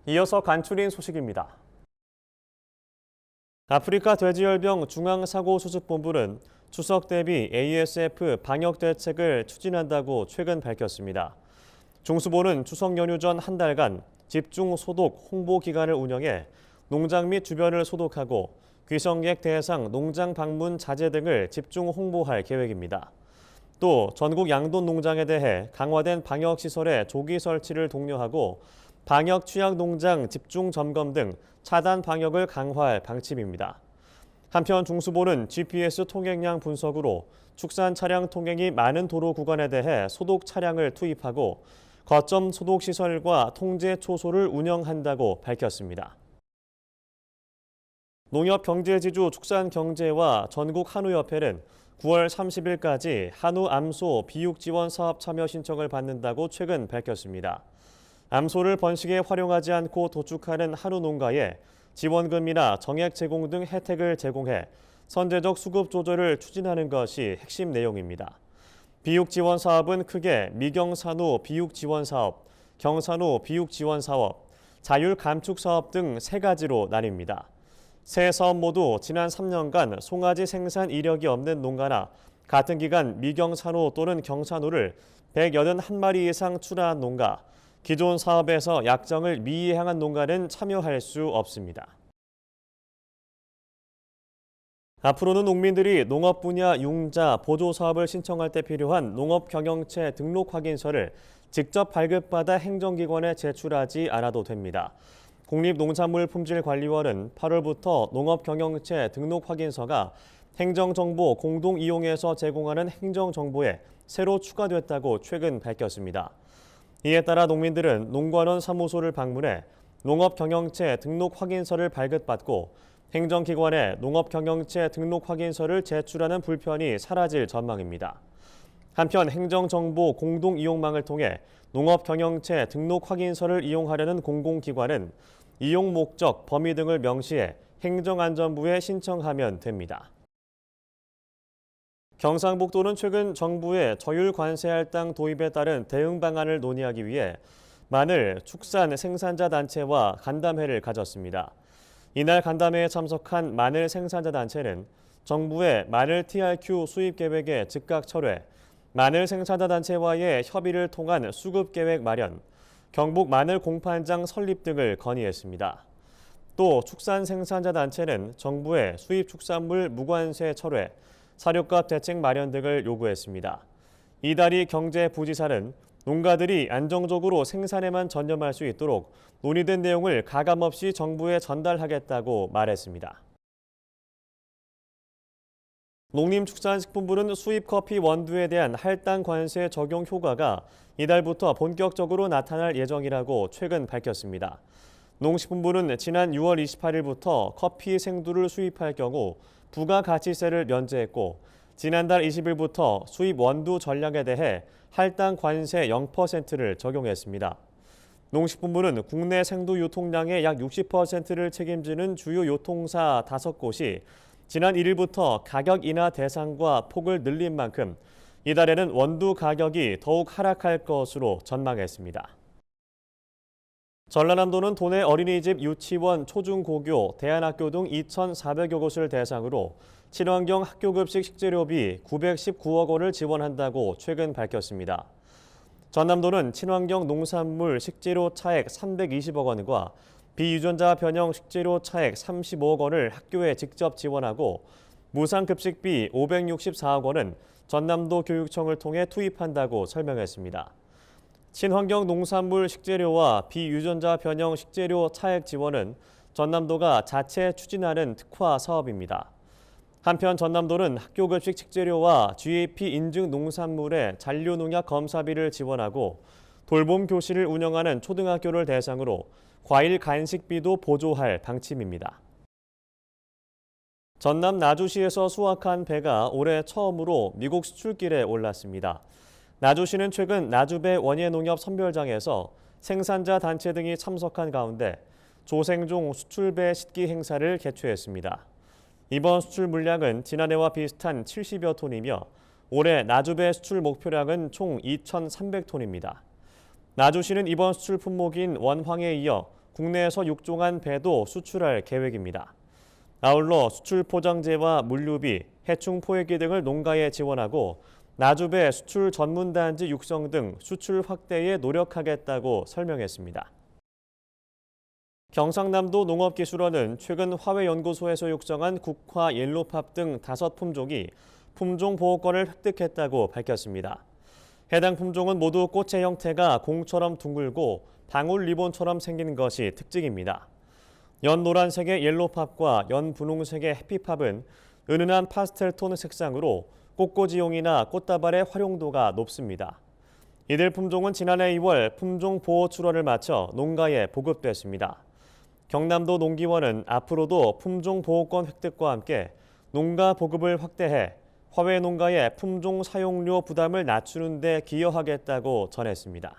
이어서 간추린 소식입니다. 아프리카 돼지열병 중앙사고수습본부는 추석 대비 ASF 방역 대책을 추진한다고 최근 밝혔습니다. 중수본은 추석 연휴 전 한 달간 집중 소독 홍보 기간을 운영해 농장 및 주변을 소독하고 귀성객 대상 농장 방문 자제 등을 집중 홍보할 계획입니다. 또 전국 양돈 농장에 대해 강화된 방역시설의 조기 설치를 독려하고 방역 취약 농장 집중 점검 등 차단 방역을 강화할 방침입니다. 한편 중수본은 GPS 통행량 분석으로 축산 차량 통행이 많은 도로 구간에 대해 소독 차량을 투입하고 거점 소독 시설과 통제 초소를 운영한다고 밝혔습니다. 농협경제지주 축산경제와 전국한우협회는 9월 30일까지 한우 암소 비육 지원 사업 참여 신청을 받는다고 최근 밝혔습니다. 암소를 번식에 활용하지 않고 도축하는 한우 농가에 지원금이나 정액 제공 등 혜택을 제공해 선제적 수급 조절을 추진하는 것이 핵심 내용입니다. 비육 지원 사업은 크게 미경산후 비육 지원 사업, 경산후 비육 지원 사업, 자율 감축 사업 등 세 가지로 나뉩니다. 세 사업 모두 지난 3년간 송아지 생산 이력이 없는 농가나 같은 기간 미경산후 또는 경산후를 181마리 이상 출하한 농가, 기존 사업에서 약정을 미이행한 농가는 참여할 수 없습니다. 앞으로는 농민들이 농업 분야 융자 보조 사업을 신청할 때 필요한 농업경영체 등록 확인서를 직접 발급받아 행정기관에 제출하지 않아도 됩니다. 국립농산물품질관리원은 8월부터 농업경영체 등록 확인서가 행정정보 공동이용에서 제공하는 행정정보에 새로 추가됐다고 최근 밝혔습니다. 이에 따라 농민들은 농관원 사무소를 방문해 농업경영체 등록 확인서를 발급받고 행정기관에 농업경영체 등록 확인서를 제출하는 불편이 사라질 전망입니다. 한편 행정정보 공동이용망을 통해 농업경영체 등록 확인서를 이용하려는 공공기관은 이용 목적, 범위 등을 명시해 행정안전부에 신청하면 됩니다. 경상북도는 최근 정부의 저율 관세 할당 도입에 따른 대응 방안을 논의하기 위해 마늘 축산 생산자 단체와 간담회를 가졌습니다. 이날 간담회에 참석한 마늘 생산자 단체는 정부의 마늘 TRQ 수입 계획의 즉각 철회, 마늘 생산자 단체와의 협의를 통한 수급 계획 마련, 경북 마늘 공판장 설립 등을 건의했습니다. 또 축산 생산자 단체는 정부의 수입 축산물 무관세 철회, 사료값 대책 마련 등을 요구했습니다. 이다리 경제부지사는 농가들이 안정적으로 생산에만 전념할 수 있도록 논의된 내용을 가감없이 정부에 전달하겠다고 말했습니다. 농림축산식품부는 수입 커피 원두에 대한 할당 관세 적용 효과가 이달부터 본격적으로 나타날 예정이라고 최근 밝혔습니다. 농식품부는 지난 6월 28일부터 커피 생두를 수입할 경우 부가가치세를 면제했고 지난달 20일부터 수입 원두 전량에 대해 할당 관세 0%를 적용했습니다. 농식품부는 국내 생두 유통량의 약 60%를 책임지는 주요 유통사 5곳이 지난 1일부터 가격 인하 대상과 폭을 늘린 만큼 이달에는 원두 가격이 더욱 하락할 것으로 전망했습니다. 전라남도는 도내 어린이집, 유치원, 초중고교, 대안학교 등 2,400여 곳을 대상으로 친환경 학교급식 식재료비 919억 원을 지원한다고 최근 밝혔습니다. 전남도는 친환경 농산물 식재료 차액 320억 원과 비유전자 변형 식재료 차액 35억 원을 학교에 직접 지원하고 무상급식비 564억 원은 전남도 교육청을 통해 투입한다고 설명했습니다. 친환경 농산물 식재료와 비유전자 변형 식재료 차액 지원은 전남도가 자체 추진하는 특화 사업입니다. 한편 전남도는 학교급식 식재료와 GAP 인증 농산물의 잔류농약 검사비를 지원하고 돌봄 교실을 운영하는 초등학교를 대상으로 과일 간식비도 보조할 방침입니다. 전남 나주시에서 수확한 배가 올해 처음으로 미국 수출길에 올랐습니다. 나주시는 최근 나주배 원예농협 선별장에서 생산자 단체 등이 참석한 가운데 조생종 수출배 식기 행사를 개최했습니다. 이번 수출 물량은 지난해와 비슷한 70여 톤이며 올해 나주배 수출 목표량은 총 2,300톤입니다. 나주시는 이번 수출 품목인 원황에 이어 국내에서 육종한 배도 수출할 계획입니다. 아울러 수출 포장재와 물류비, 해충 포획기 등을 농가에 지원하고 나주배 수출 전문단지 육성 등 수출 확대에 노력하겠다고 설명했습니다. 경상남도 농업기술원은 최근 화훼연구소에서 육성한 국화, 옐로팝 등 5품종이 품종보호권을 획득했다고 밝혔습니다. 해당 품종은 모두 꽃의 형태가 공처럼 둥글고 방울 리본처럼 생긴 것이 특징입니다. 연 노란색의 옐로팝과 연 분홍색의 해피팝은 은은한 파스텔톤 색상으로 꽃꽂이용이나 꽃다발의 활용도가 높습니다. 이들 품종은 지난해 2월 품종 보호 출원을 마쳐 농가에 보급됐습니다. 경남도 농기원은 앞으로도 품종 보호권 획득과 함께 농가 보급을 확대해 화훼 농가의 품종 사용료 부담을 낮추는 데 기여하겠다고 전했습니다.